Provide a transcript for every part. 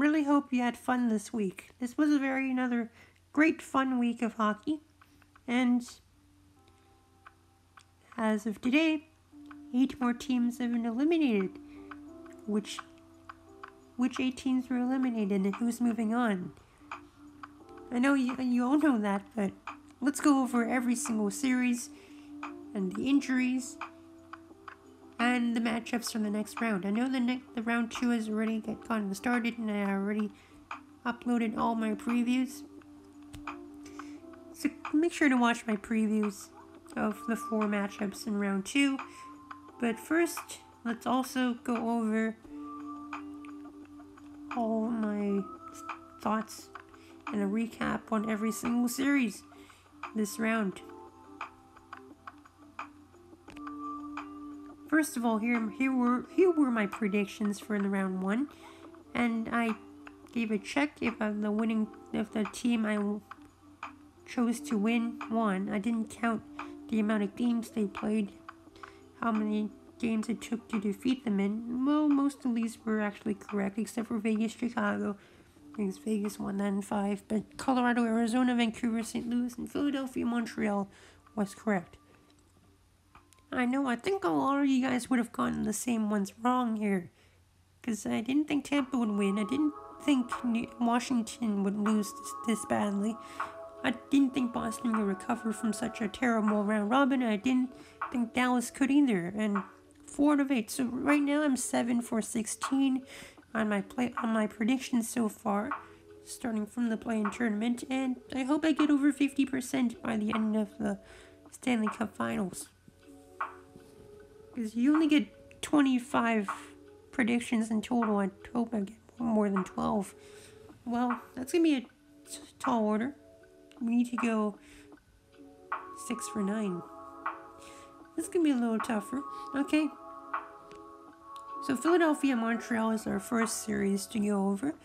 really hope you had fun this week. This was another great fun week of hockey. And as of today, 8 more teams have been eliminated. Which 8 teams were eliminated and who's moving on? I know you all know that, but let's go over every single series and the injuries and the matchups for the next round. I know the round 2 has already gotten started, and I already uploaded all my previews. So make sure to watch my previews of the 4 matchups in round 2. But first, let's also go over all my thoughts and a recap on every single series this round. First of all, here were my predictions for the round 1, and I gave a check if the team I chose to win won. I didn't count the amount of games they played, how many games it took to defeat them in. Well, most of these were actually correct, except for Vegas, Chicago. Because Vegas won that in 5, but Colorado, Arizona, Vancouver, St. Louis, and Philadelphia, Montreal was correct. I think a lot of you guys would have gotten the same ones wrong here, because I didn't think Tampa would win. I didn't think Washington would lose this badly. I didn't think Boston would recover from such a terrible round robin. I didn't think Dallas could either. And 4 out of 8. So right now I'm 7 for 16 on my predictions so far, starting from the play-in tournament, and I hope I get over 50% by the end of the Stanley Cup Finals. Because you only get 25 predictions in total. I hope I get more than 12. Well, that's going to be a tall order. We need to go 6 for 9. This is going to be a little tougher. Okay. So Philadelphia Montreal is our first series to go over.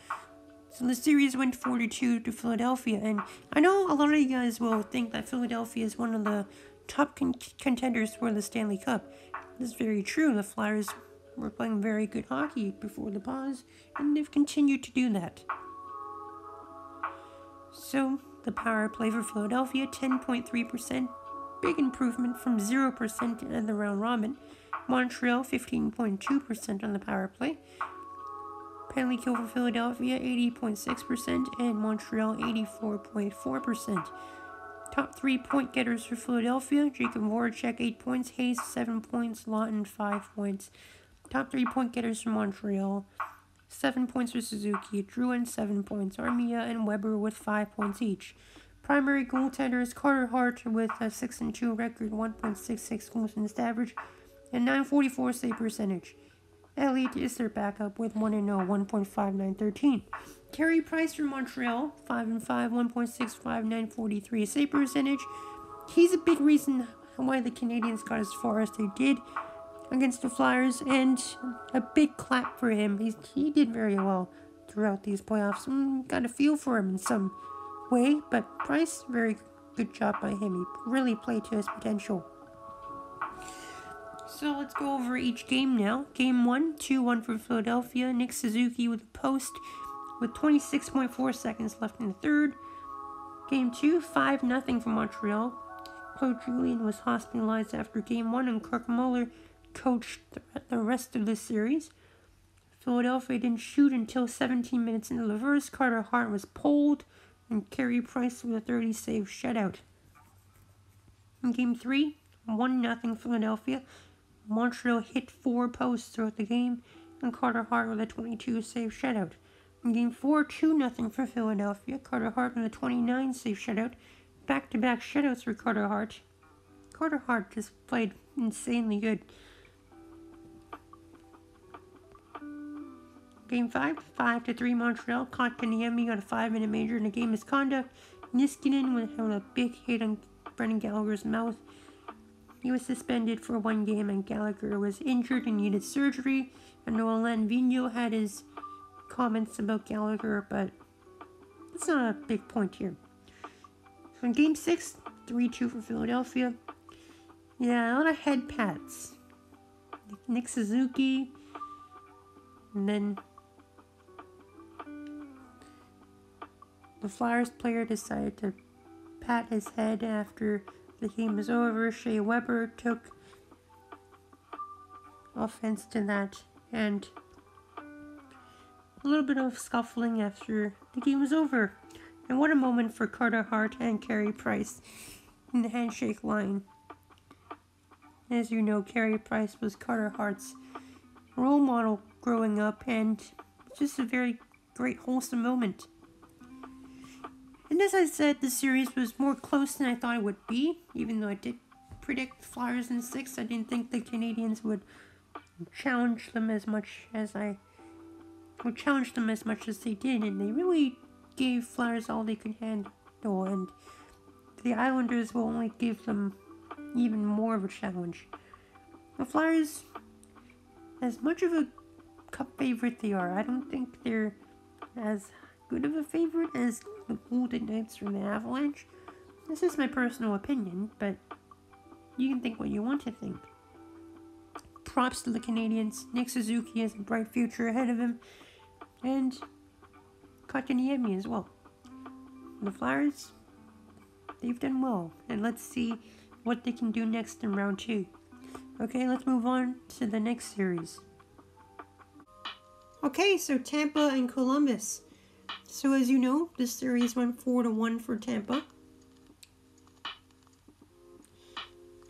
So the series went 4-2 to Philadelphia, and I know a lot of you guys will think that Philadelphia is one of the top contenders for the Stanley Cup. This is very true. The Flyers were playing very good hockey before the pause, and they've continued to do that. So the power play for Philadelphia, 10.3%, big improvement from 0% in the round robin. Montreal, 15.2% on the power play. Penalty kill for Philadelphia, 80.6%, and Montreal, 84.4%. Top 3 point getters for Philadelphia: Jacob Voracek, 8 points, Hayes, 7 points, Lawton, 5 points. Top 3 point getters for Montreal: 7 points for Suzuki, Drouin, 7 points, Armia, and Weber with 5 points each. Primary goaltenders: Carter Hart with a 6-2 record, 1.66 goals against average, and .944 save percentage. Elliott is their backup with 1-0, 1.5913. Carey Price from Montreal, 5-5, 1.65, .943 save percentage. He's a big reason why the Canadiens got as far as they did against the Flyers, and a big clap for him. He did very well throughout these playoffs. Got a feel for him in some way, but Price, very good job by him. He really played to his potential. So let's go over each game now. Game 1, 2-1 for Philadelphia. Nick Suzuki with a post with 26.4 seconds left in the third. Game 2, 5-0 for Montreal. Claude Julien was hospitalized after Game 1, and Kirk Muller coached the rest of the series. Philadelphia didn't shoot until 17 minutes into the reverse. Carter Hart was pulled, and Carey Price with a 30-save shutout. In Game 3, 1-0 Philadelphia. Montreal hit 4 posts throughout the game, and Carter Hart with a 22-save shutout. In Game 4, 2-0 for Philadelphia. Carter Hart with a 29-save shutout. Back-to-back shutouts for Carter Hart. Carter Hart just played insanely good. Game 5, 5-3 Montreal. Kotkaniemi got a 5-minute major in a game misconduct. Niskanen with a big hit on Brendan Gallagher's mouth. He was suspended for 1 game, and Gallagher was injured and needed surgery. And Nolan Vigneault had his comments about Gallagher, but that's not a big point here. In Game 6, 3-2 for Philadelphia. Yeah, a lot of head pats. Nick Suzuki, and then The Flyers player decided to pat his head after the game was over. Shea Weber took offense to that, and a little bit of scuffling after the game was over. And what a moment for Carter Hart and Carey Price in the handshake line. As you know, Carey Price was Carter Hart's role model growing up, and just a very great, wholesome moment. And as I said, the series was more close than I thought it would be, even though I did predict Flyers in 6. I didn't think the Canadiens would challenge them as much as they did, and they really gave Flyers all they could handle, and the Islanders will only give them even more of a challenge. The Flyers, as much of a cup favorite they are, I don't think they're as good of a favorite as the Golden Knights from the Avalanche. This is my personal opinion, but you can think what you want to think. Props to the Canadiens. Nick Suzuki has a bright future ahead of him, and Kotkaniemi as well. The Flyers, they've done well, and let's see what they can do next in round 2. Okay, let's move on to the next series. Okay, so Tampa and Columbus. So as you know, this series went 4-1 for Tampa.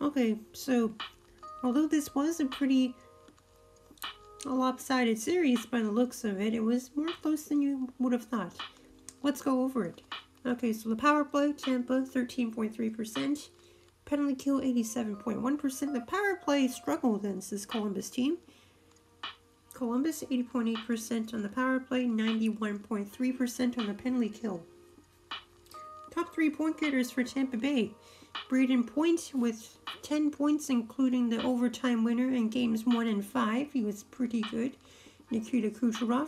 Okay, so although this was a pretty lopsided series by the looks of it, it was more close than you would have thought. Let's go over it. Okay, so the power play, Tampa 13.3%, penalty kill 87.1%. The power play struggled against this Columbus team. Columbus 80.8% on the power play, 91.3% on the penalty kill. Top 3 point getters for Tampa Bay. Braden Point with 10 points, including the overtime winner in games 1 and 5. He was pretty good. Nikita Kucherov,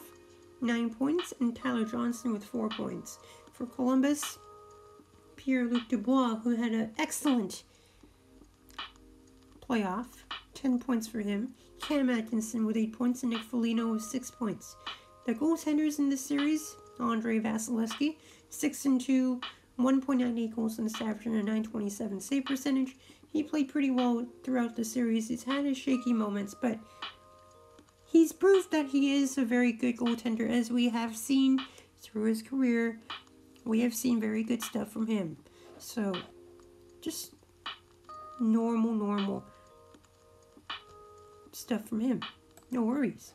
9 points, and Tyler Johnson with 4 points. For Columbus, Pierre-Luc Dubois, who had an excellent playoff, 10 points for him. Cam Atkinson with 8 points, and Nick Foligno with 6 points. The goaltenders in this series, Andrei Vasilevsky, 6-2, 1.98 goals in the average, and a .927 save percentage. He played pretty well throughout the series. He's had his shaky moments, but he's proved that he is a very good goaltender, as we have seen through his career. We have seen very good stuff from him. So, just normal stuff from him. No worries.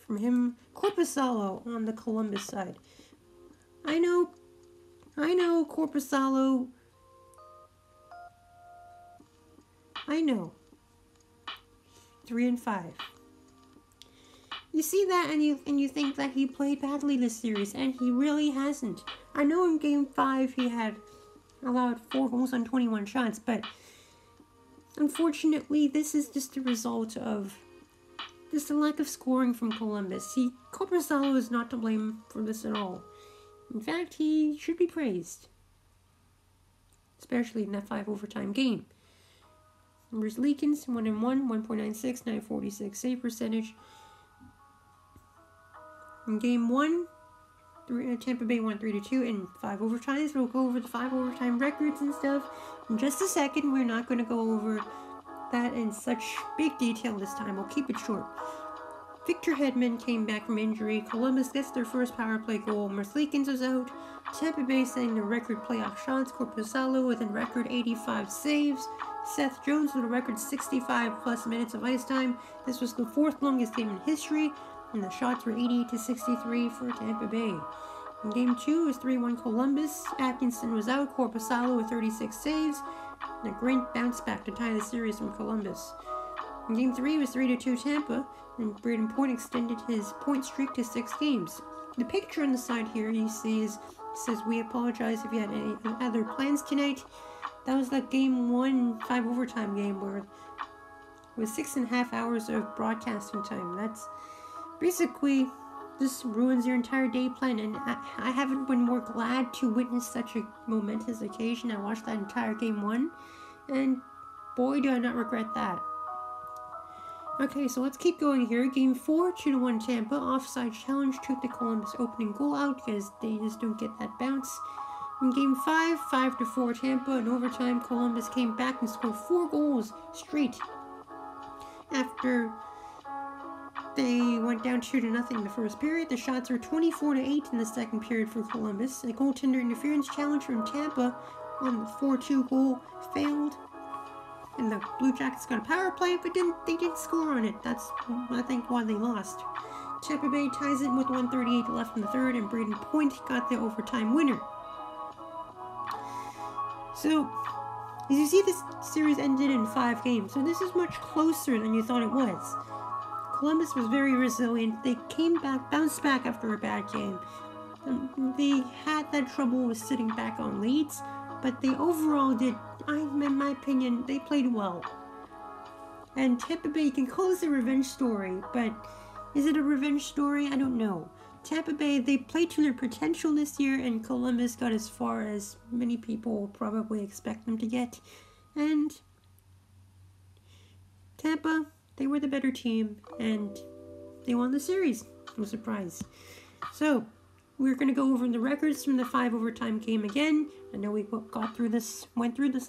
From him, Korpisalo on the Columbus side. I know, Korpisalo. I know. 3-5. You see that and you think that he played badly this series, and he really hasn't. I know in Game 5 he had allowed 4 goals on 21 shots, but unfortunately this is just a result of just a lack of scoring from Columbus. Korpisalo is not to blame for this at all. In fact, he should be praised, especially in that 5 overtime game. Numbers Leakins, 1-1, 1.96, 946 save percentage. In Game 1, Tampa Bay won 3-2 in 5 overtimes. We'll go over the 5 overtime records and stuff in just a second. We're not going to go over that in such big detail this time. We'll keep it short. Victor Hedman came back from injury. Columbus gets their first power play goal. Merzlikins was out. Tampa Bay setting the record playoff shots. Korpisalo with a record 85 saves. Seth Jones with a record 65 plus minutes of ice time. This was the 4th longest game in history, and the shots were 88-63 for Tampa Bay. In Game 2 was 3-1 Columbus. Atkinson was out. Korpisalo with 36 saves, and a great bounce back to tie the series from Columbus. In Game 3 was 3-2 Tampa, and Braden Point extended his point streak to 6 games. The picture on the side here you see says, "We apologize if you had any other plans tonight." That was that Game 1 5 overtime game where it was 6.5 hours of broadcasting time. That's basically just ruins your entire day plan, and I haven't been more glad to witness such a momentous occasion. I watched that entire Game 1, and boy do I not regret that. Okay, so let's keep going here. Game 4, 2-1 Tampa. Offside challenge took the Columbus opening goal out because they just don't get that bounce. In Game 5, 5-4 Tampa. In overtime, Columbus came back and scored 4 goals straight after they went down 2-0 in the first period. The shots were 24-8 in the second period for Columbus. A goaltender interference challenge from Tampa on the 4-2 goal failed. And the Blue Jackets got a power play, but they didn't score on it. That's, I think, why they lost. Tampa Bay ties it with 1:38 left in the third, and Braden Point got the overtime winner. So, as you see, this series ended in 5 games, so this is much closer than you thought it was. Columbus was very resilient. They came back, bounced back after a bad game. They had that trouble with sitting back on leads, but they overall did, in my opinion, they played well. And Tampa Bay can call this a revenge story, but is it a revenge story? I don't know. Tampa Bay, they played to their potential this year, and Columbus got as far as many people will probably expect them to get. And Tampa, they were the better team, and they won the series. No surprise. So, we're going to go over the records from the 5 overtime game again. I know we went through this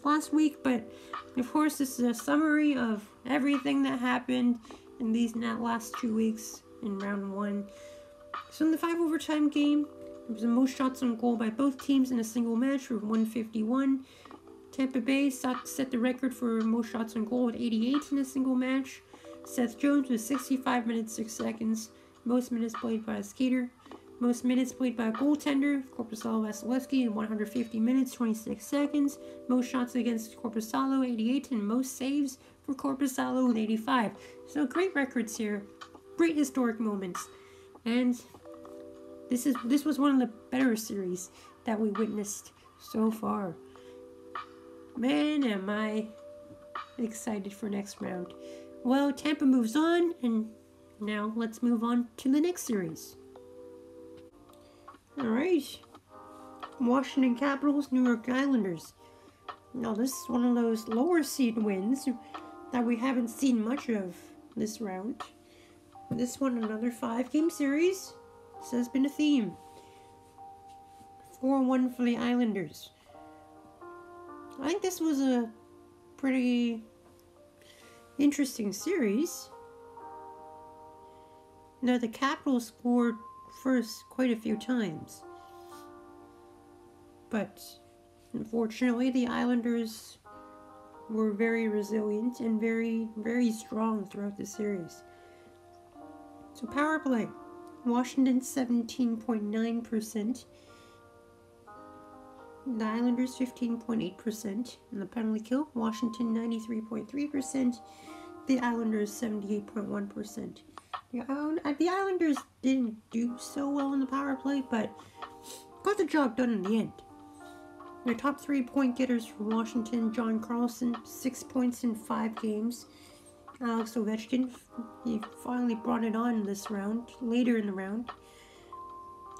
last week, but of course this is a summary of everything that happened in these last 2 weeks in round 1. So in the 5 overtime game, there was the most shots on goal by both teams in a single match with 151. Tampa Bay set the record for most shots on goal with 88 in a single match. Seth Jones with 65 minutes 6 seconds. Most minutes played by a skater. Most minutes played by a goaltender, Korpisalo Vasilevsky, 150 minutes, 26 seconds. Most shots against Korpisalo, 88, and most saves for Korpisalo with 85. So great records here, great historic moments, and this was one of the better series that we witnessed so far. Man, am I excited for next round. Well, Tampa moves on, and now let's move on to the next series. Alright, Washington Capitals, New York Islanders. Now this is one of those lower seed wins that we haven't seen much of this round. This one, another 5-game series. This has been a theme. 4-1 for the Islanders. I think this was a pretty interesting series. Now the Capitals scored first quite a few times, but unfortunately the Islanders were very resilient and very, very strong throughout the series. So power play, Washington 17.9%, the Islanders 15.8%, and the penalty kill, Washington 93.3%, the Islanders 78.1%. The Islanders didn't do so well in the power play, but got the job done in the end. Their top 3 point getters for Washington, John Carlson, 6 points in 5 games. Alex Ovechkin, he finally brought it on this round, later in the round,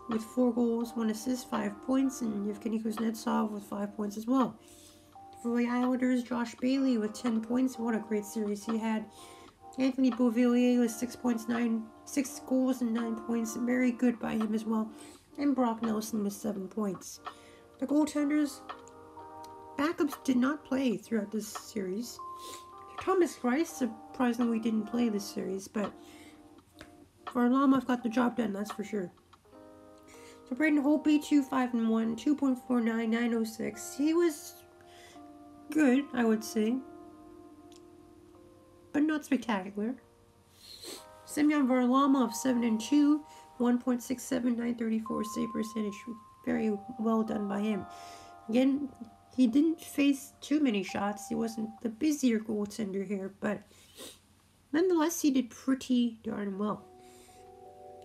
with 4 goals, 1 assist, 5 points, and Evgeny Kuznetsov with 5 points as well. For the Islanders, Josh Bailey with 10 points. What a great series he had. Anthony Beauvillier with 6 goals and 9 points. Very good by him as well. And Brock Nelson with 7 points. The goaltenders, backups did not play throughout this series. Thomas Greiss surprisingly didn't play this series, but Varlamov got the job done, that's for sure. So Braden Holtby, 2-5-1, 2.49, 906. He was good, I would say, but not spectacular. Semyon Varlamov, 7-2, 1.67, 934 save percentage. Very well done by him. Again, he didn't face too many shots. He wasn't the busier goaltender here, but nonetheless, he did pretty darn well.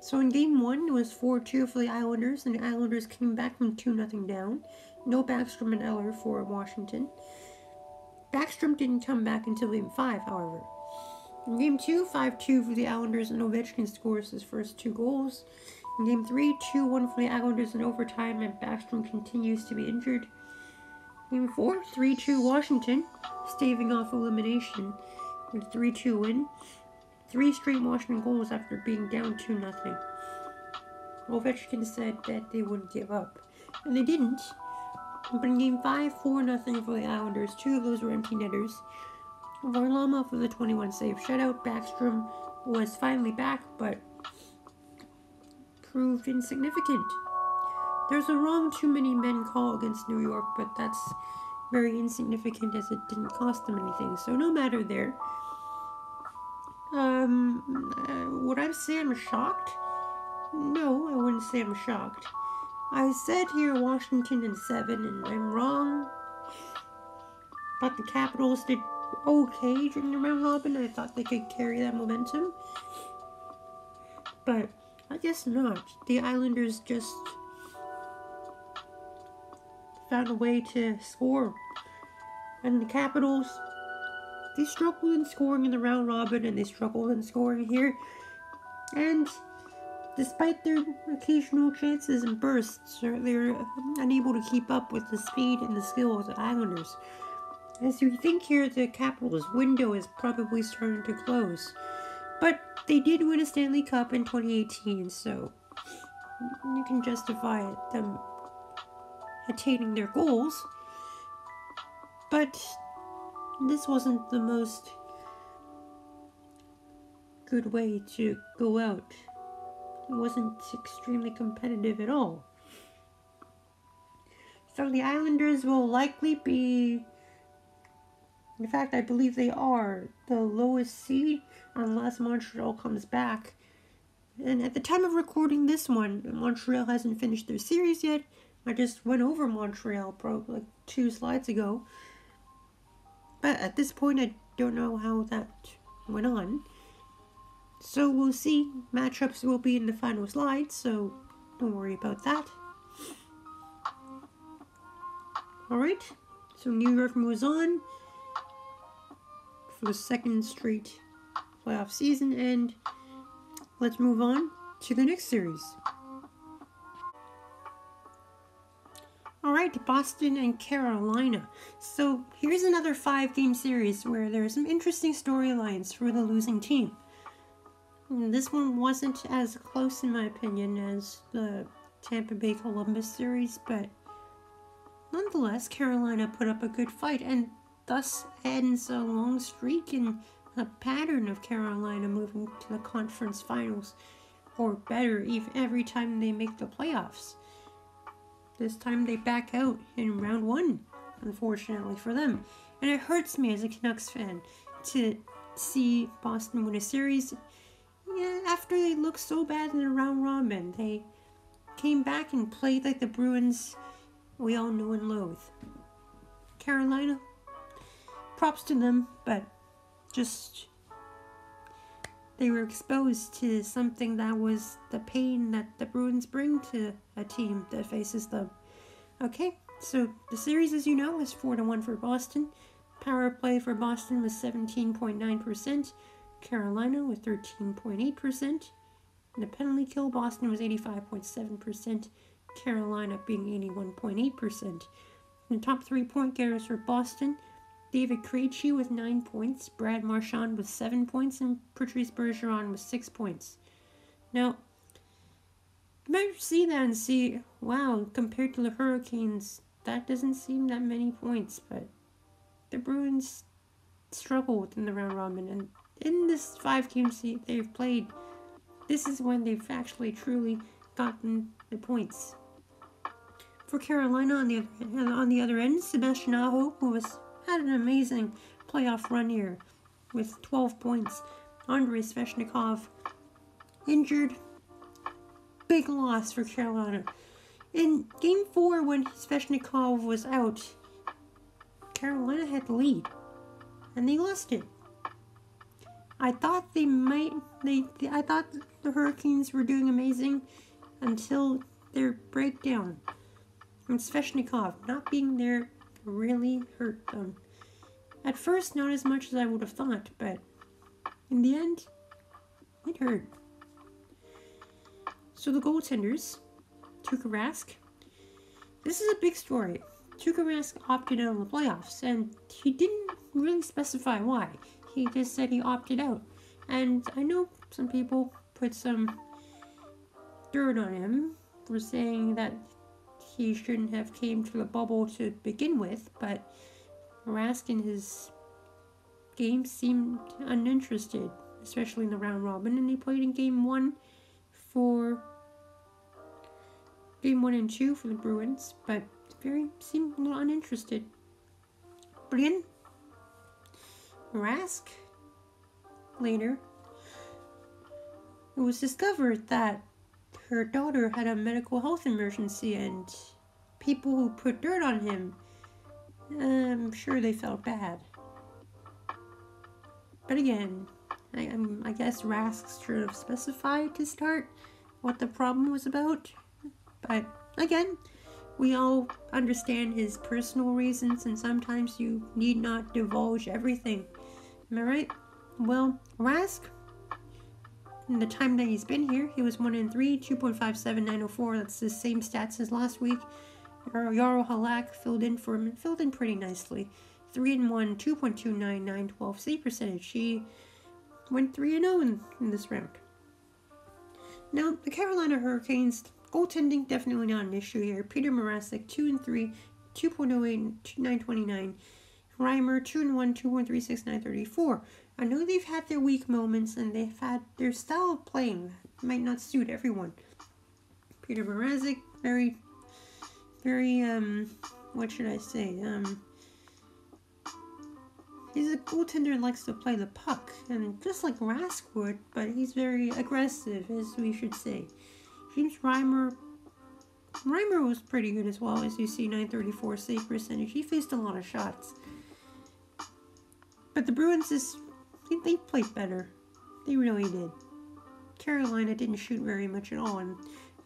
So in Game 1, it was 4-2 for the Islanders, and the Islanders came back from 2-0 down. No Backstrom and Eller for Washington. Backstrom didn't come back until Game 5, however. In Game 2, 5-2 for the Islanders, and Ovechkin scores his first 2 goals. In Game 3, 2-1 for the Islanders in overtime, and Backstrom continues to be injured. Game 4, 3-2 Washington, staving off elimination with a 3-2 win. 3 straight Washington goals after being down 2-0. Ovechkin said that they wouldn't give up, and they didn't. But in Game 5, 4-0 for the Islanders. 2 of those were empty netters. Varlamov with a 21-save shutout. Backstrom was finally back, but proved insignificant. There's a wrong too many men call against New York, but that's very insignificant as it didn't cost them anything. So no matter there. Would I say I'm shocked? No, I wouldn't say I'm shocked. I said here Washington in 7, and I'm wrong. But the Capitals did okay during the round robin. I thought they could carry that momentum. But I guess not. The Islanders just found a way to score. And the Capitals, they struggled in scoring in the round robin, and they struggled in scoring here. And despite their occasional chances and bursts, they're unable to keep up with the speed and the skill of the Islanders. As you think here, the Capitals' window is probably starting to close. But they did win a Stanley Cup in 2018, so you can justify them attaining their goals. But this wasn't the most good way to go out. It wasn't extremely competitive at all. So the Islanders will likely be, in fact, I believe they are the lowest seed unless Montreal comes back. And at the time of recording this one, Montreal hasn't finished their series yet. I just went over Montreal probably like 2 slides ago. But at this point, I don't know how that went on. So we'll see. Matchups will be in the final slide, so don't worry about that. Alright, so New York moves on for the 2nd straight playoff season, and let's move on to the next series. Alright, Boston and Carolina. So here's another 5-game series where there are some interesting storylines for the losing team. This one wasn't as close, in my opinion, as the Tampa Bay Columbus series, but nonetheless, Carolina put up a good fight, and thus ends a long streak and a pattern of Carolina moving to the conference finals, or better, every time they make the playoffs. This time they back out in round 1, unfortunately for them. And it hurts me as a Canucks fan to see Boston win a series. Yeah, after they looked so bad in the round robin, they came back and played like the Bruins we all know and loathe. Carolina, props to them, but just they were exposed to something that was the pain that the Bruins bring to a team that faces them. Okay, so the series, as you know, is 4-1 for Boston. Power play for Boston was 17.9%. Carolina with 13.8%. And the penalty kill, Boston was 85.7%. Carolina being 81.8%. The top 3 point getters for Boston, David Krejci with 9 points, Brad Marchand with 7 points, and Patrice Bergeron with 6 points. Now, you might see that and see, wow, compared to the Hurricanes, that doesn't seem that many points, but the Bruins struggled in the round robin, and in this 5-game series they've played, this is when they've actually truly gotten the points. For Carolina, on the other end, Sebastian Aho, who had an amazing playoff run here with 12 points. Andrei Svechnikov injured. Big loss for Carolina. In Game 4, when Svechnikov was out, Carolina had the lead, and they lost it. I thought I thought the Hurricanes were doing amazing until their breakdown. And Svechnikov not being there really hurt them. At first, not as much as I would have thought, but in the end, it hurt. So the goaltenders, Tuukka Rask, this is a big story. Tuukka Rask opted out of the playoffs, and he didn't really specify why. He just said he opted out. And I know some people put some dirt on him for saying that he shouldn't have came to the bubble to begin with, but Rask in his game seemed uninterested, especially in the round robin, and he played in game 1 and 2 for the Bruins, but seemed a little uninterested. But again, Rask, later, it was discovered that her daughter had a medical health emergency, and people who put dirt on him, I'm sure they felt bad. But again, I guess Rask should have specified to start what the problem was about. But again, we all understand his personal reasons, and sometimes you need not divulge everything. Am I right? Well, Rask, in the time that he's been here, he was 1-3, 2.57, That's the same stats as last week. Jarro Halak filled in for him and filled in pretty nicely. 3-1, 2.29, 912 save percentage. He went 3-0 in this round. Now, the Carolina Hurricanes, goaltending definitely not an issue here. Peter Mrazek, 2-3, 2.08, 929. Reimer, 2-1, 2.36, 934. I know they've had their weak moments, and they've had their style of playing that might not suit everyone. Peter Mrazek, very, what should I say? He's a goaltender and likes to play the puck, and just like Rask would, but he's very aggressive, as we should say. James Reimer was pretty good as well, as you see, 934 save percentage. He faced a lot of shots. But the Bruins, they played better. They really did. Carolina didn't shoot very much at all, and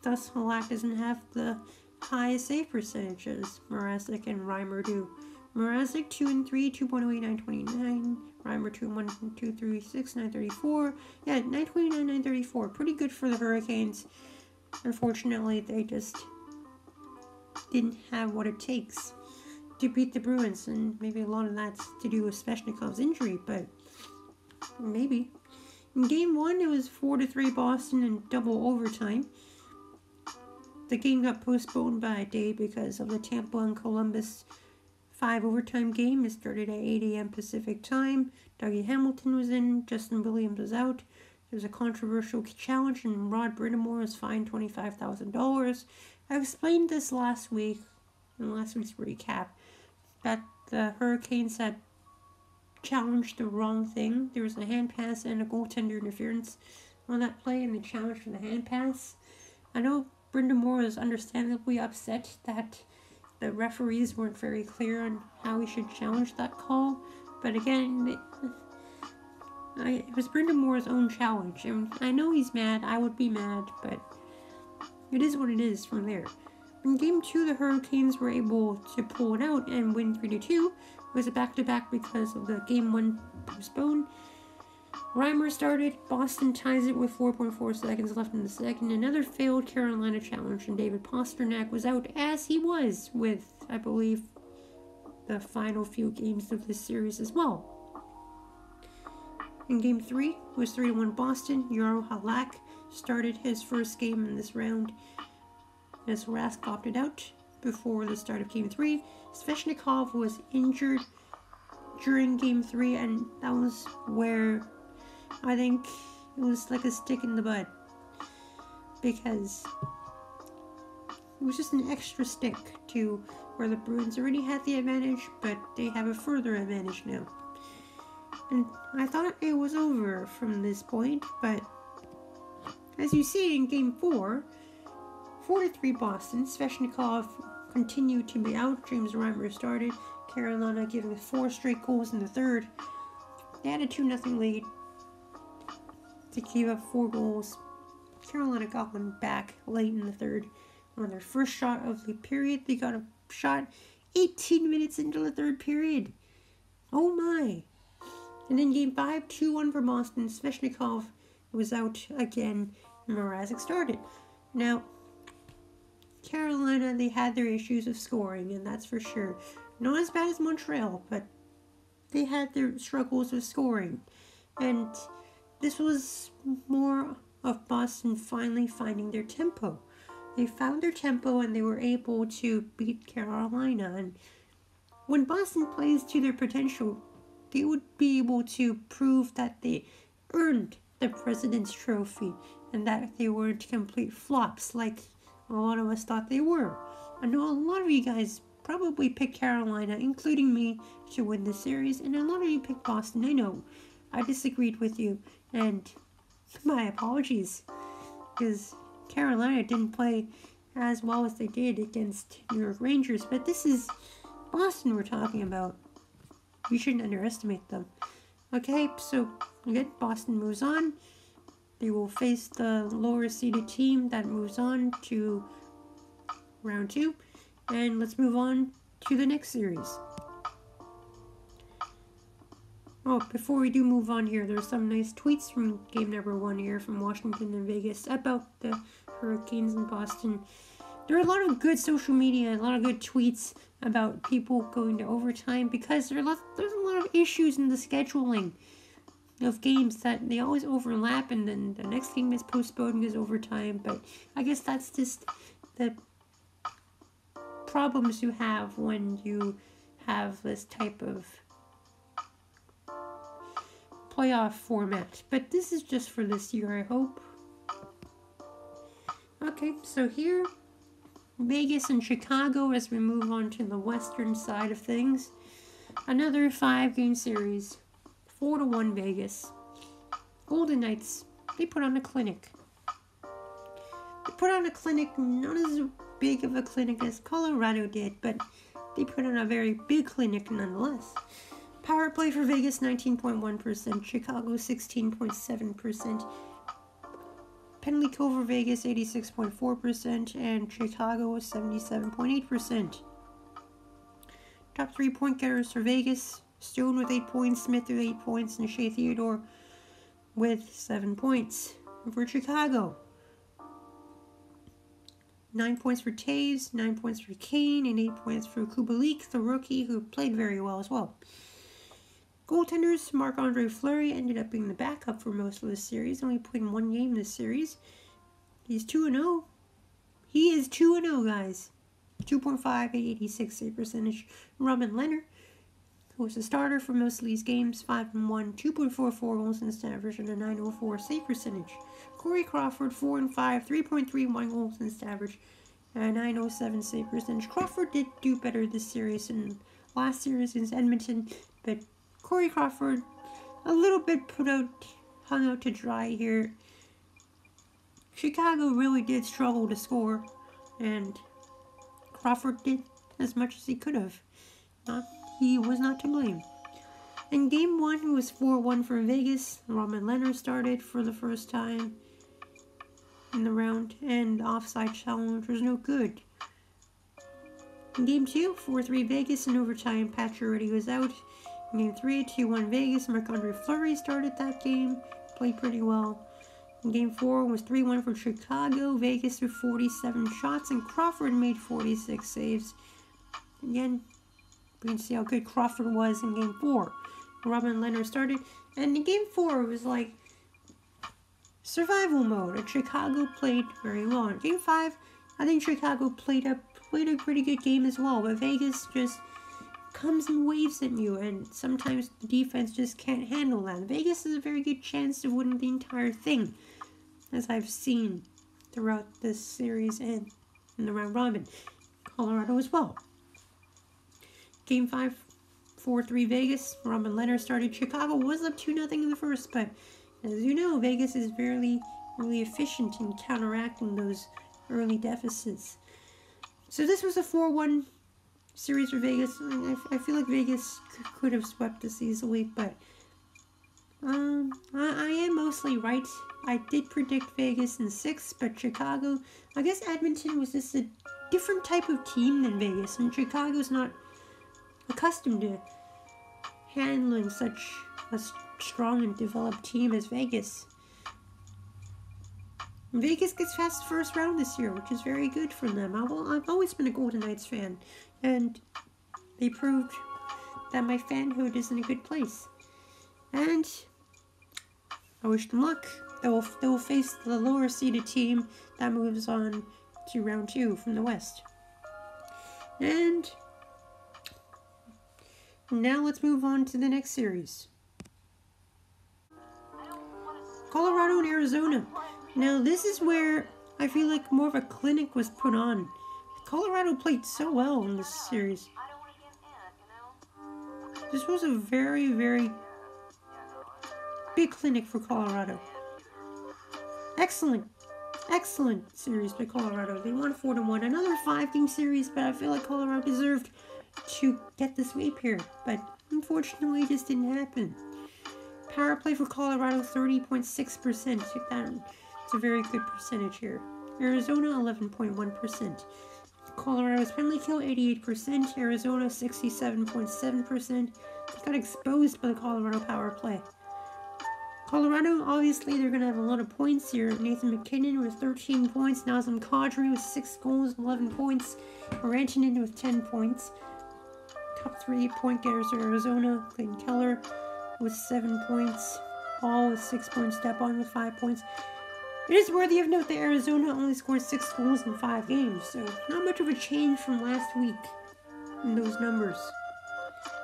thus Halak doesn't have the highest save percentage as Mrazek and Reimer do. Mrazek 2-3, 2.08, 929. Reimer 2-1, 2.36, 934. Yeah, 929, 934. Pretty good for the Hurricanes. Unfortunately, they just didn't have what it takes to beat the Bruins, and maybe a lot of that's to do with Svechnikov's injury, but maybe. In game 1, it was 4-3 Boston in double overtime. The game got postponed by a day because of the Tampa and Columbus 5 overtime game. It started at 8 a.m. Pacific time. Dougie Hamilton was in, Justin Williams was out. There was a controversial challenge, and Rod Brind'Amour was fined $25,000. I explained this last week, in last week's recap, that the Hurricanes had challenged the wrong thing. There was a hand pass and a goaltender interference on that play, and they challenged for the hand pass. I know Brind'Amour is understandably upset that the referees weren't very clear on how we should challenge that call, but again, it was Brind'Amour's own challenge, and I know he's mad. I would be mad, but it is what it is from there. In Game 2, the Hurricanes were able to pull it out and win 3-2. It was a back-to-back because of the Game 1 postpone. Reimer started. Boston ties it with 4.4 seconds left in the second. Another failed Carolina challenge, and David Pastrnak was out, as he was with, I believe, the final few games of this series as well. In Game 3, it was 3-1 Boston. Jarro Halak started his first game in this round, as Rask opted out before the start of Game 3. Svechnikov was injured during Game 3, and that was where I think it was like a stick in the butt, because it was just an extra stick to where the Bruins already had the advantage, but they have a further advantage now. And I thought it was over from this point, but as you see in Game 4, 4-3 Boston. Svechnikov continued to be out. James Reimer started. Carolina giving 4 straight goals in the third. They had a 2-0 lead to give up 4 goals. Carolina got one back late in the third. On their first shot of the period, they got a shot 18 minutes into the third period. Oh my. And in Game 5, 2-1 for Boston. Svechnikov was out again. Mrazek started. Now, Carolina, they had their issues of scoring, and that's for sure. Not as bad as Montreal, but they had their struggles with scoring. And this was more of Boston finally finding their tempo. They found their tempo and they were able to beat Carolina. And when Boston plays to their potential, they would be able to prove that they earned the President's Trophy and that they weren't complete flops like a lot of us thought they were. I know a lot of you guys probably picked Carolina, including me, to win the series, and a lot of you picked Boston. I know. I disagreed with you, and my apologies, because Carolina didn't play as well as they did against New York Rangers, but this is Boston we're talking about. You shouldn't underestimate them. Okay, so again, Boston moves on. They will face the lower seeded team that moves on to round 2. And let's move on to the next series. Oh, before we do move on here, there's some nice tweets from game number 1 here from Washington and Vegas about the Hurricanes in Boston. There are a lot of good social media, a lot of good tweets about people going to overtime because there's a lot of issues in the scheduling of games that they always overlap, and then the next game is postponed and goes overtime. But I guess that's just the problems you have when you have this type of playoff format. But this is just for this year, I hope. Okay, so here, Vegas and Chicago as we move on to the western side of things. Another 5-game series. 4-1 Vegas. Golden Knights, they put on a clinic. They put on a clinic, not as big of a clinic as Colorado did, but they put on a very big clinic nonetheless. Power play for Vegas, 19.1%. Chicago, 16.7%. Penalty kill for Vegas, 86.4%. And Chicago, 77.8%. Top 3 point getters for Vegas. Stone with 8 points, Smith with 8 points, and Shea Theodore with 7 points. For Chicago, 9 points for Taves, 9 points for Kane, and 8 points for Kubalik, the rookie, who played very well as well. Goaltenders, Marc-Andre Fleury ended up being the backup for most of the series, only played in 1 game this series. He's 2-0. He is 2-0, guys. 2.5, 86 save percentage. Robin Leonard, who was a starter for most of these games, 5-1, 2.44 goals against average, and a 9.04 save percentage. Corey Crawford, 4-5, 3.31 goals against average, and a 9.07 save percentage. Crawford did do better this series than last series against Edmonton, but Corey Crawford a little bit hung out to dry here. Chicago really did struggle to score, and Crawford did as much as he could have. He was not to blame. In Game 1, it was 4-1 for Vegas. Robin Leonard started for the first time in the round, and the offside challenge was no good. In Game 2, 4-3 Vegas. In overtime, Pacioretty was out. In Game 3, 2-1 Vegas. Marc-Andre Fleury started that game. Played pretty well. In Game 4, it was 3-1 for Chicago. Vegas with 47 shots, and Crawford made 46 saves. Again, we can see how good Crawford was in Game 4. Robin Leonard started, and in Game 4, it was like survival mode, and Chicago played very well. In Game 5, I think Chicago played a pretty good game as well, but Vegas just comes in waves at you, and sometimes the defense just can't handle that. Vegas has a very good chance of winning the entire thing, as I've seen throughout this series and in the round robin. Colorado as well. Game 5, 4-3 Vegas. Robin Leonard started. Chicago was up 2-0 in the first, but as you know, Vegas is really efficient in counteracting those early deficits. So this was a 4-1 series for Vegas. I feel like Vegas could have swept this easily, but I am mostly right. I did predict Vegas in 6, but Chicago, I guess Edmonton was just a different type of team than Vegas, and Chicago's not accustomed to handling such a strong and developed team as Vegas. Vegas gets past the first round this year, which is very good for them. I've always been a Golden Knights fan, and they proved that my fanhood is in a good place. And I wish them luck. They'll face the lower seeded team that moves on to round 2 from the West. And now let's move on to the next series. Colorado and Arizona. Now this is where I feel like more of a clinic was put on. Colorado played so well in this series. This was a very, very big clinic for Colorado. Excellent series by Colorado. They won 4-1. Another 5-game series, but I feel like Colorado deserved to get the sweep here. But unfortunately, it just didn't happen. Power play for Colorado, 30.6%. It's a very good percentage here. Arizona, 11.1%. Colorado's penalty kill, 88%. Arizona, 67.7%. They got exposed by the Colorado power play. Colorado, obviously, they're going to have a lot of points here. Nathan MacKinnon with 13 points. Nazem Kadri with 6 goals, 11 points. Rantanen with 10 points. Top 3 point getters are Arizona. Clayton Keller with 7 points. Hall with 6 points. Stepan with 5 points. It is worthy of note that Arizona only scored 6 goals in 5 games, so not much of a change from last week in those numbers.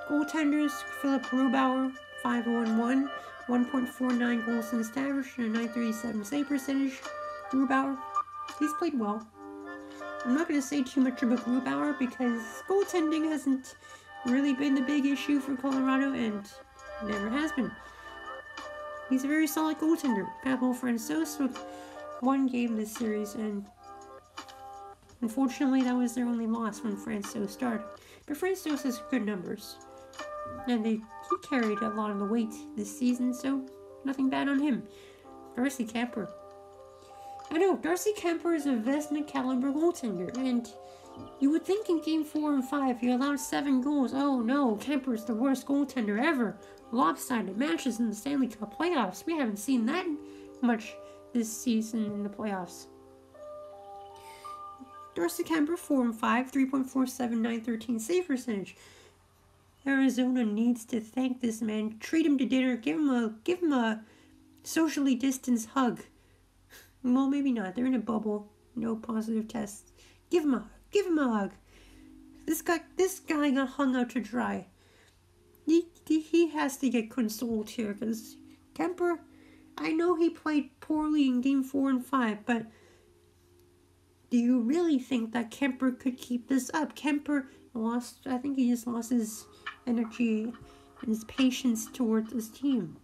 Goaltenders, Philip Grubauer, 5-1-1, 1.49 goals against average, and a .937 save percentage. Grubauer, he's played well. I'm not going to say too much about Grubauer because goaltending hasn't really been the big issue for Colorado and never has been. He's a very solid goaltender. Pavel Francouz with 1 game this series, and unfortunately that was their only loss when Francouz started. But Francouz has good numbers, and he carried a lot of the weight this season, so nothing bad on him. Darcy Kuemper. I know, Darcy Kuemper is a Vezina caliber goaltender, and you would think in Game 4 and 5 he allowed 7 goals. Oh no, Kemper's the worst goaltender ever. Lopsided matches in the Stanley Cup playoffs. We haven't seen that much this season in the playoffs. Darcy Kuemper, 4-5, 3.47, .913 save percentage. Arizona needs to thank this man. Treat him to dinner. Give him a socially distanced hug. Well, maybe not. They're in a bubble. No positive tests. Give him a hug. This guy got hung out to dry. He has to get consoled here, because Kuemper, I know he played poorly in Game 4 and 5, but do you really think that Kuemper could keep this up? Kuemper I think he just lost his energy and his patience towards his team.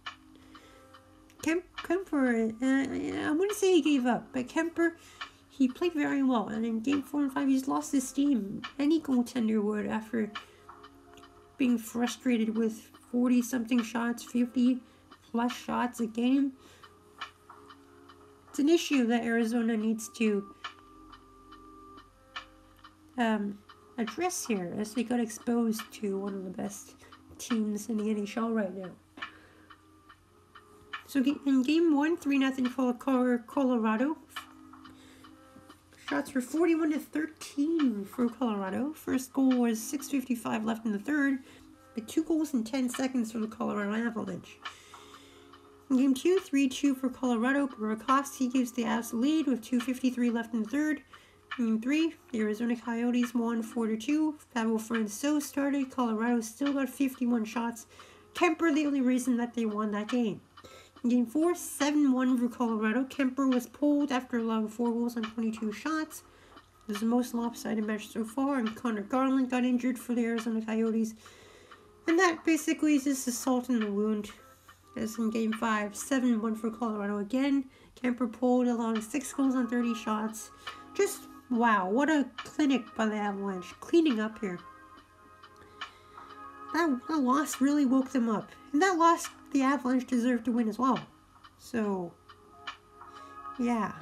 Kuemper, I wouldn't say he gave up, but Kuemper, he played very well, and in Game 4 and 5, he's lost his steam. Any goaltender would after being frustrated with 40-something shots, 50-plus shots a game. It's an issue that Arizona needs to address here, as they got exposed to one of the best teams in the NHL right now. So in Game 1, 3-0 Colorado. Shots were 41-13 for Colorado. First goal was 6:55 left in the third, with 2 goals in 10 seconds for the Colorado Avalanche. In Game 2, 3-2 for Colorado. Burakovsky gives the Avs the lead with 2:53 left in the third. In Game 3, the Arizona Coyotes won 4-2. Pavel Francouz started. Colorado still got 51 shots. Kuemper the only reason that they won that game. In Game 4, 7-1 for Colorado. Kuemper was pulled after allowing 4 goals on 22 shots. It was the most lopsided match so far, and Connor Garland got injured for the Arizona Coyotes. And that basically is just a salt in the wound. As in Game 5, 7-1 for Colorado again. Kuemper pulled, allowing 6 goals on 30 shots. Just, wow, what a clinic by the Avalanche. Cleaning up here. That loss really woke them up. And that loss, the Avalanche deserved to win as well. So, yeah.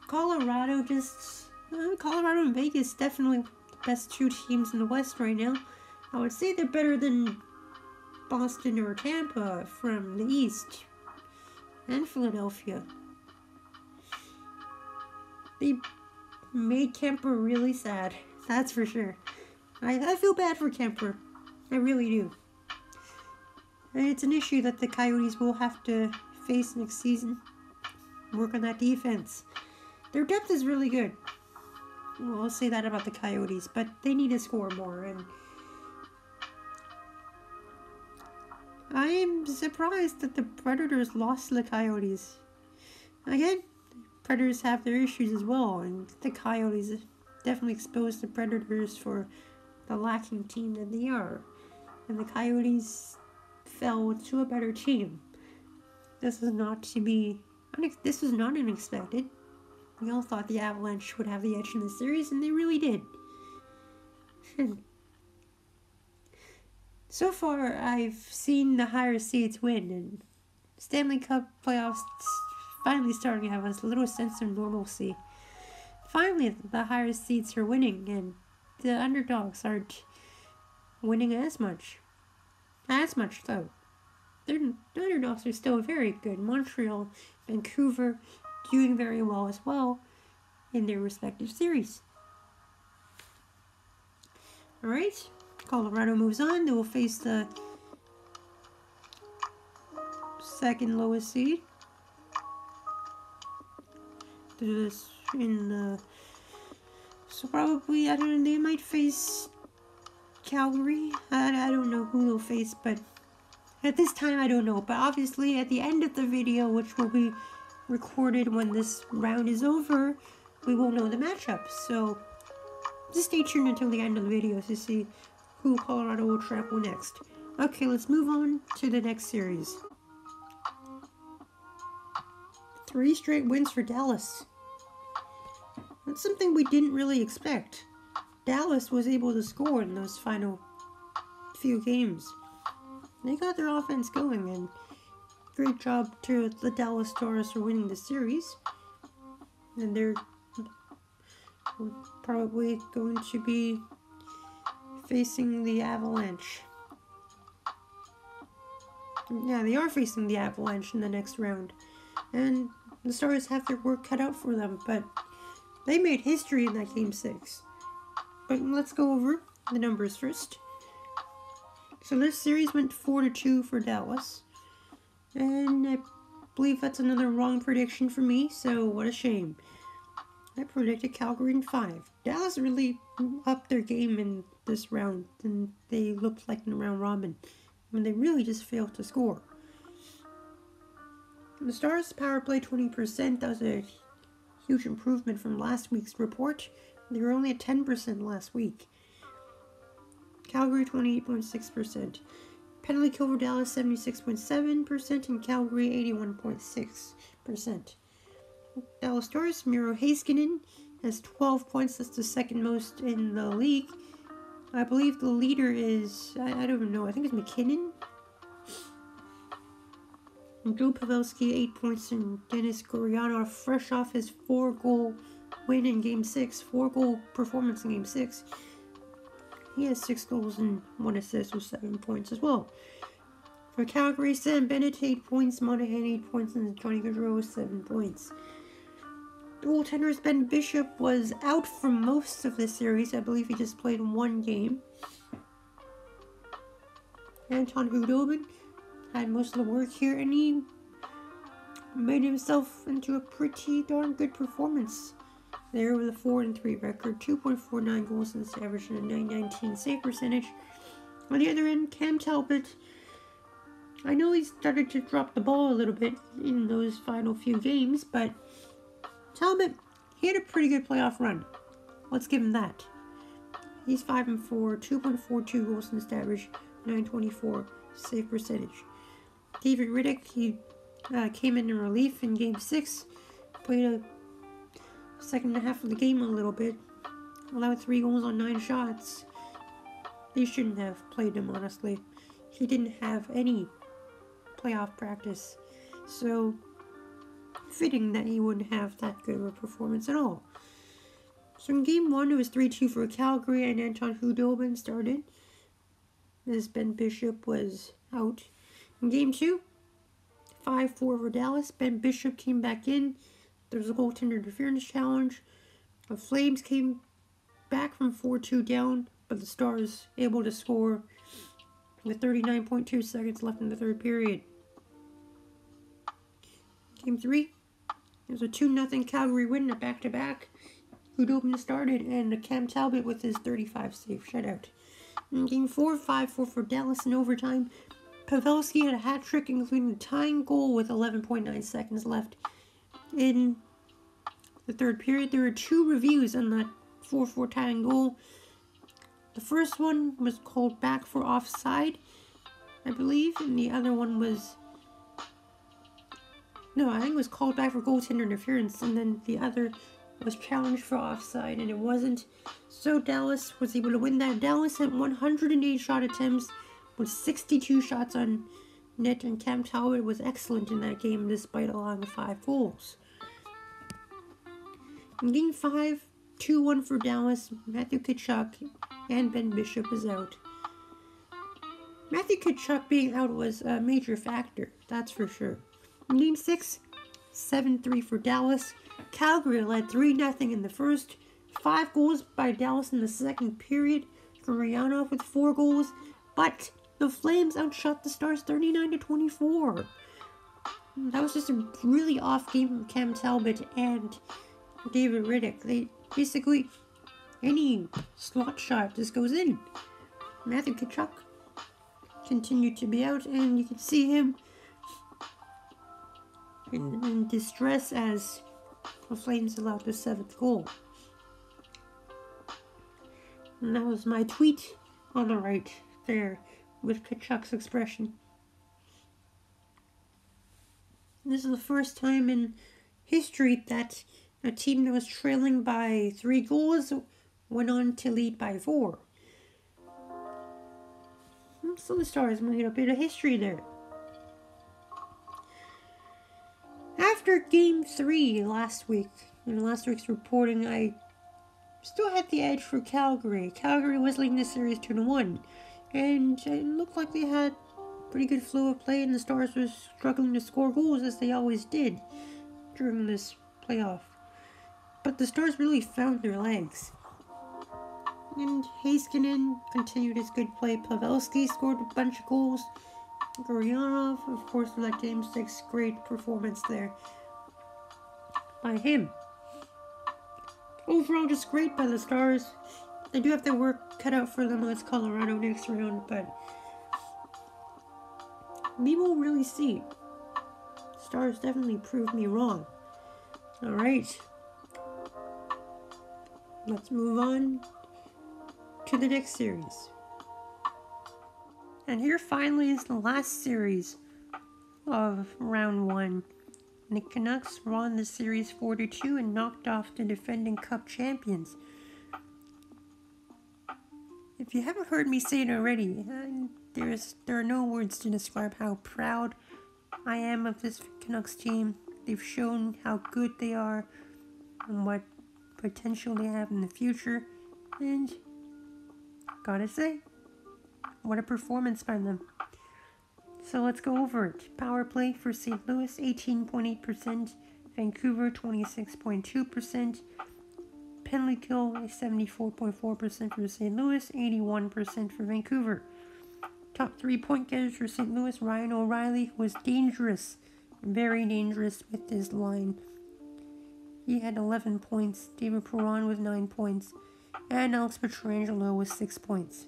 Colorado and Vegas, definitely the best 2 teams in the West right now. I would say they're better than Boston or Tampa from the East. And Philadelphia. They made Kuemper really sad. That's for sure. I feel bad for Kuemper. I really do. And it's an issue that the Coyotes will have to face next season. Work on that defense. Their depth is really good. Well, I'll say that about the Coyotes, but they need to score more. And I am surprised that the Predators lost to the Coyotes. Again, Predators have their issues as well, and the Coyotes definitely exposed the Predators for the lacking team that they are. And the Coyotes fell to a better team. This is not unexpected. We all thought the Avalanche would have the edge in the series, and they really did. So far, I've seen the higher seeds win, and Stanley Cup playoffs finally starting to have a little sense of normalcy. Finally, the higher seeds are winning, and the underdogs aren't winning as much. Though. The underdogs are still very good. Montreal, Vancouver, doing very well as well in their respective series. Alright, Colorado moves on. They will face the second lowest seed. So probably, I don't know, they might face Calgary. I don't know who they'll face, but at this time I don't know. But obviously at the end of the video, which will be recorded when this round is over, we will know the matchup. So just stay tuned until the end of the video to see who Colorado will trample next. Okay, let's move on to the next series. 3 straight wins for Dallas. That's something we didn't really expect. Dallas was able to score in those final few games. They got their offense going, and great job to the Dallas Stars for winning the series. And they're probably going to be facing the Avalanche. Yeah, they are facing the Avalanche in the next round. And the Stars have their work cut out for them, but they made history in that Game 6. But let's go over the numbers first. So this series went 4-2 for Dallas. And I believe that's another wrong prediction for me, so what a shame. I predicted Calgary in 5. Dallas really upped their game in this round, and they looked like in round robin, when they really just failed to score. The Stars power play 20%. That was a huge improvement from last week's report. They were only at 10% last week. Calgary 28.6%. Penalty kill for Dallas 76.7%, and Calgary 81.6%. Dallas Stars, Miro Heiskanen has 12 points. That's the second most in the league. I believe the leader is, I don't know, I think it's McKinnon. And Joe Pavelski, 8 points, and Dennis Gurianov, fresh off his 4-goal win in Game 6, 4-goal performance in Game 6. He has 6 goals and 1 assist with 7 points as well. For Calgary, Sam Bennett, 8 points, Monahan, 8 points, and Johnny Gaudreau, 7 points. The goaltender's Ben Bishop was out for most of this series. I believe he just played 1 game. Anton Khudobin had most of the work here, and he made himself into a pretty darn good performance there with a 4-3 record, 2.49 goals against average, and a .919 save percentage. On the other end, Cam Talbot, I know he started to drop the ball a little bit in those final few games, but Talbot, he had a pretty good playoff run. Let's give him that. He's 5-4, 2.42 goals against average, .924 save percentage. David Riddick, he came in relief in Game 6, played a second half of the game a little bit, allowed 3 goals on 9 shots. They shouldn't have played him, honestly. He didn't have any playoff practice, so fitting that he wouldn't have that good of a performance at all. So in Game 1, it was 3-2 for Calgary, and Anton Khudobin started, as Ben Bishop was out. In Game 2, 5-4 for Dallas. Ben Bishop came back in. There was a goaltender interference challenge. The Flames came back from 4-2 down, but the Stars able to score with 39.2 seconds left in the third period. Game 3, it was a 2-0 Calgary win, a back-to-back. Goaltending started, and Cam Talbot with his 35 save shutout. In Game 4, 5-4 for Dallas in overtime. Pavelski had a hat trick, including a tying goal with 11.9 seconds left. In the third period, there were 2 reviews on that 4-4 tying goal. The first one was called back for offside, I believe, and the other one was... No, I think it was called back for goaltender interference, and then the other was challenged for offside, and it wasn't. So Dallas was able to win that. Dallas had 108 shot attempts with 62 shots on net, and Cam Talbot was excellent in that game despite allowing 5 goals. In Game 5, 2-1 for Dallas, Matthew Tkachuk and Ben Bishop is out. Matthew Tkachuk being out was a major factor, that's for sure. In Game 6, 7-3 for Dallas. Calgary led 3-0 in the first. 5 goals by Dallas in the second period. Gurianov with 4 goals. But the Flames outshot the Stars 39-24. That was just a really off game from Cam Talbot and David Riddick. They basically, any slot shot just goes in. Matthew Tkachuk continued to be out, and you can see him in distress as the Flames allowed the 7th goal. And that was my tweet on the right there with Tkachuk's expression. This is the first time in history that a team that was trailing by 3 goals went on to lead by 4. So the Stars made a bit of history there. After Game 3 last week, in last week's reporting, I still had the edge for Calgary. Calgary was leading the series 2-1, and it looked like they had pretty good flow of play, and the Stars were struggling to score goals as they always did during this playoff. But the Stars really found their legs. And Heiskanen continued his good play. Pavelski scored a bunch of goals. Gurianov, of course, for that Game 6, great performance there by him. Overall, just great by the Stars. They do have their work cut out for them against Colorado next round, but we will really see. Stars definitely proved me wrong. Alright. Let's move on to the next series. And here finally is the last series of round 1. The Canucks won the series 4-2 and knocked off the defending Cup champions. If you haven't heard me say it already, there are no words to describe how proud I am of this Canucks team. They've shown how good they are and what potential they have in the future, and gotta say, what a performance by them. So let's go over it. Power play for St. Louis, 18.8%. Vancouver, 26.2%. Penalty kill is 74.4% for St. Louis, 81% for Vancouver. Top 3 point getters for St. Louis, Ryan O'Reilly was dangerous, very dangerous with his line. He had 11 points, David Perron with 9 points, and Alex Pietrangelo with 6 points.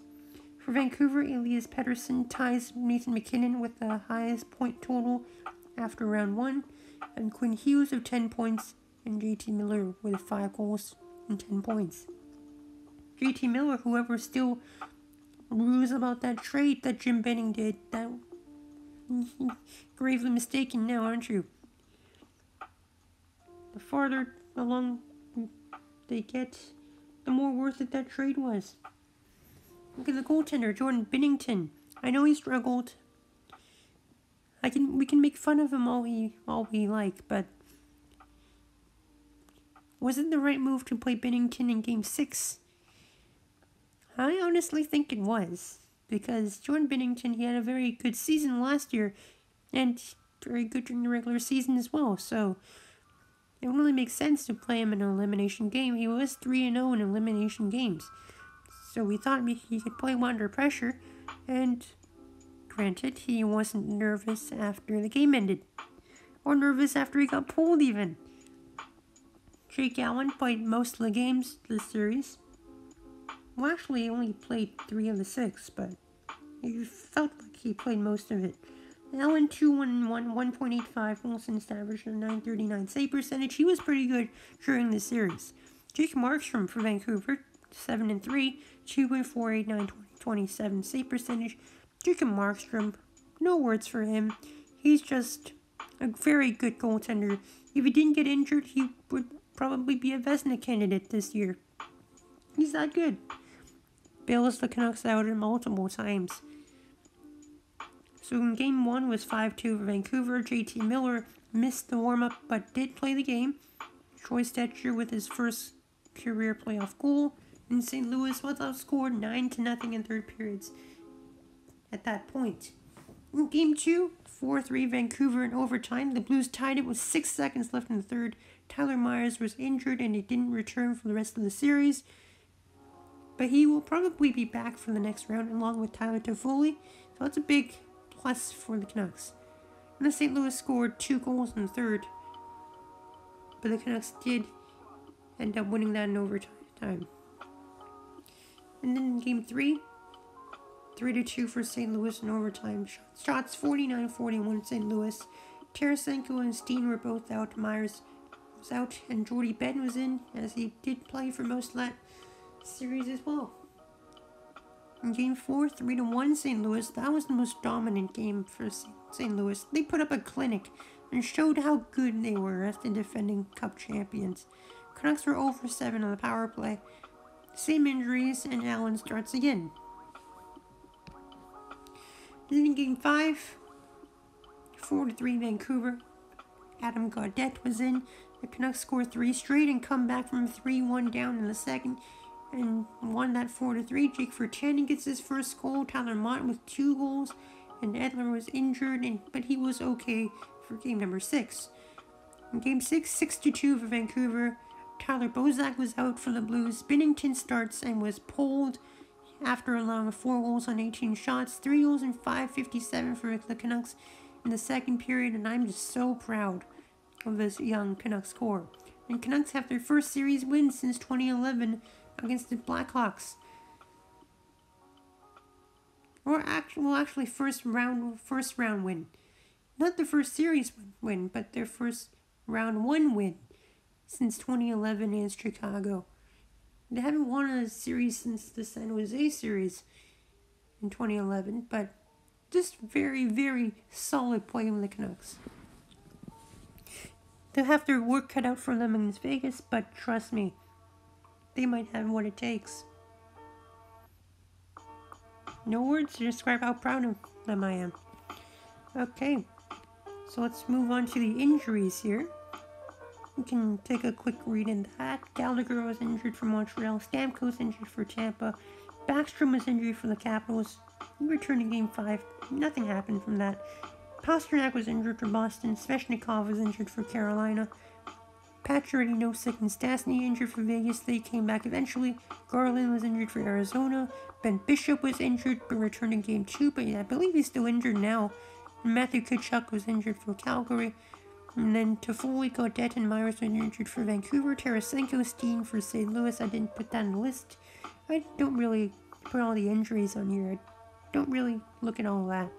For Vancouver, Elias Pettersson ties Nathan MacKinnon with the highest point total after round 1, and Quinn Hughes of 10 points, and JT Miller with 5 goals and 10 points. JT Miller, whoever still rules about that trade that Jim Benning did, that gravely mistaken now, aren't you? The farther along they get, the more worth it that trade was. Look at the goaltender, Jordan Binnington. I know he struggled. We can make fun of him all we like, but was it the right move to play Binnington in Game 6? I honestly think it was, because Jordan Binnington, he had a very good season last year, and very good during the regular season as well, so it would really make sense to play him in an elimination game. He was 3-0 in elimination games, so we thought he could play him under pressure, and Granted, he wasn't nervous after the game ended. Or nervous after he got pulled even. Jake Allen played most of the games this series. Well, actually, he only played 3 of the 6, but it felt like he played most of it. Allen 2-1-1, 1.85. Wilson's average of 939 save percentage. He was pretty good during the series. Jake Markstrom for Vancouver, 7-3, 2.48, 927 save percentage. Jacob Markstrom, no words for him. He's just a very good goaltender. If he didn't get injured, he would probably be a Vezina candidate this year. He's that good. Bails the Canucks out multiple times. So in Game 1 was 5-2 for Vancouver. JT Miller missed the warm-up but did play the game. Troy Stecher with his first career playoff goal. And St. Louis was outscored 9-0 in third periods at that point. In Game 2, 4-3 Vancouver in overtime. The Blues tied it with 6 seconds left in the third. Tyler Myers was injured and he didn't return for the rest of the series. But he will probably be back for the next round along with Tyler Toffoli. So that's a big plus for the Canucks. And the St. Louis scored 2 goals in the third. But the Canucks did end up winning that in overtime. And then in Game 3, 3-2 for St. Louis in overtime. Shots 49-41 St. Louis. Tarasenko and Steen were both out. Myers was out and Jordy Ben was in, as he did play for most of that series as well. In Game 4, 3-1 St. Louis. That was the most dominant game for St. Louis. They put up a clinic and showed how good they were as the defending Cup champions. Canucks were 0-7 on the power play. Same injuries, and Allen starts again. Then in Game 5, 4-3 Vancouver. Adam Gaudette was in. The Canucks scored 3 straight and come back from 3-1 down in the second and won that 4-3. Jake Virtanen gets his first goal. Tyler Mott with 2 goals. And Edler was injured, but he was okay for game number 6. In Game 6, 6-2 for Vancouver. Tyler Bozak was out for the Blues. Binnington starts and was pulled after allowing 4 goals on 18 shots. 3 goals and 5.57 for the Canucks in the second period. And I'm just so proud of this young Canucks core. And Canucks have their first series win since 2011 against the Blackhawks. Or actually first round win. Not the first series win, but their first round 1 win since 2011 against Chicago. They haven't won a series since the San Jose series in 2011, but just very, very solid play from the Canucks. They'll have their work cut out for them against Vegas, but trust me, they might have what it takes. No words to describe how proud of them I am. Okay, so let's move on to the injuries here. We can take a quick read in that. Gallagher was injured for Montreal. Stamkos injured for Tampa. Backstrom was injured for the Capitals. He returned in Game 5. Nothing happened from that. Pasternak was injured for Boston. Svechnikov was injured for Carolina. Pacioretty, Nosek, and Stastny injured for Vegas. They came back eventually. Garland was injured for Arizona. Ben Bishop was injured but returned in Game 2, but I believe he's still injured now. And Matthew Tkachuk was injured for Calgary. And then Toffoli, Gaudette, and Myers were injured for Vancouver. Tarasenko, Steen for St. Louis. I didn't put that in the list. I don't really put all the injuries on here. I don't really look at all of that.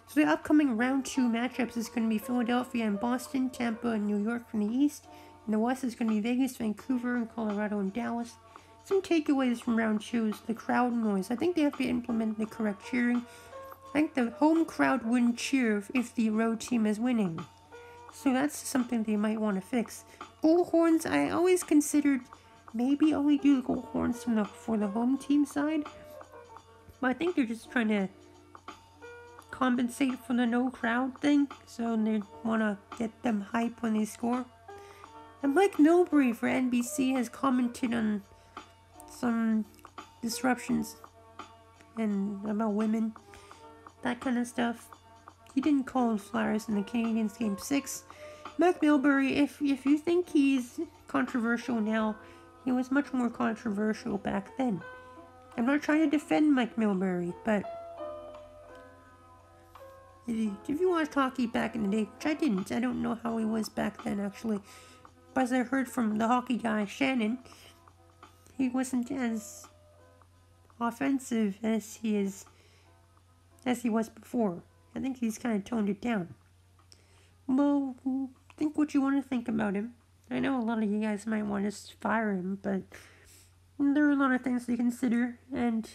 So the upcoming round 2 matchups is going to be Philadelphia and Boston, Tampa and New York from the East. In the West is going to be Vegas, Vancouver, and Colorado and Dallas. Some takeaways from round 2 is the crowd noise. I think they have to implement the correct cheering. I think the home crowd wouldn't cheer if the road team is winning. So that's something they might want to fix. Bullhorns, I always considered maybe only do the bullhorns for the home team side. But I think they're just trying to compensate for the no crowd thing, so they want to get them hype when they score. And Mike Milbury for NBC has commented on some disruptions and about women, that kind of stuff. He didn't call the Flyers in the Canadiens Game 6. Mike Milbury, if you think he's controversial now, he was much more controversial back then. I'm not trying to defend Mike Milbury, but If you watched hockey back in the day, which I didn't, I don't know how he was back then actually, but as I heard from the hockey guy Shannon, he wasn't as offensive as he was before. I think he's kind of toned it down. Well, think what you want to think about him. I know a lot of you guys might want to fire him, but there are a lot of things to consider, and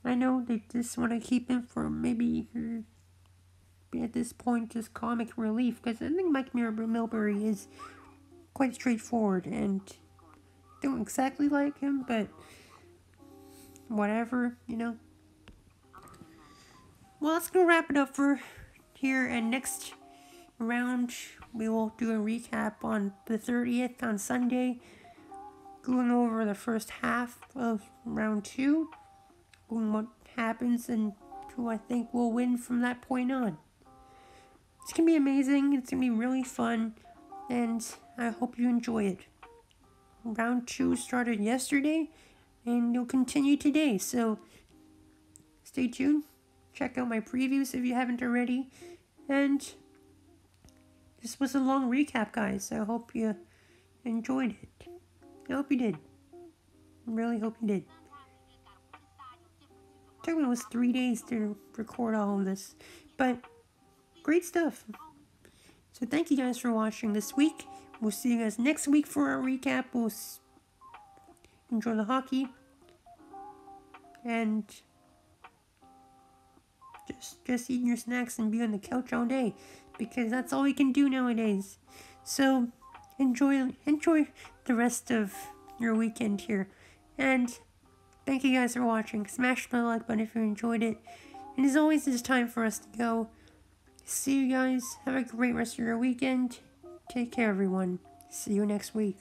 I know they just want to keep him for maybe at this point just comic relief, because I think Mike Milbury is quite straightforward, and don't exactly like him, but whatever, you know. Well, let's go wrap it up for here, and next round we will do a recap on the 30th on Sunday, going over the first half of round 2, and what happens and who I think will win from that point on. It's going to be amazing, it's going to be really fun, and I hope you enjoy it. Round 2 started yesterday, and it'll continue today, so stay tuned. Check out my previews if you haven't already, and this was a long recap, guys. I hope you enjoyed it. I hope you did. I really hope you did. It took me almost 3 days to record all of this, but great stuff. So thank you guys for watching this week. We'll see you guys next week for our recap. We'll enjoy the hockey, and just eating your snacks and be on the couch all day, because that's all we can do nowadays. So enjoy the rest of your weekend here, and thank you guys for watching. Smash the like button if you enjoyed it, and as always, it's time for us to go. See you guys. Have a great rest of your weekend. Take care, everyone. See you next week.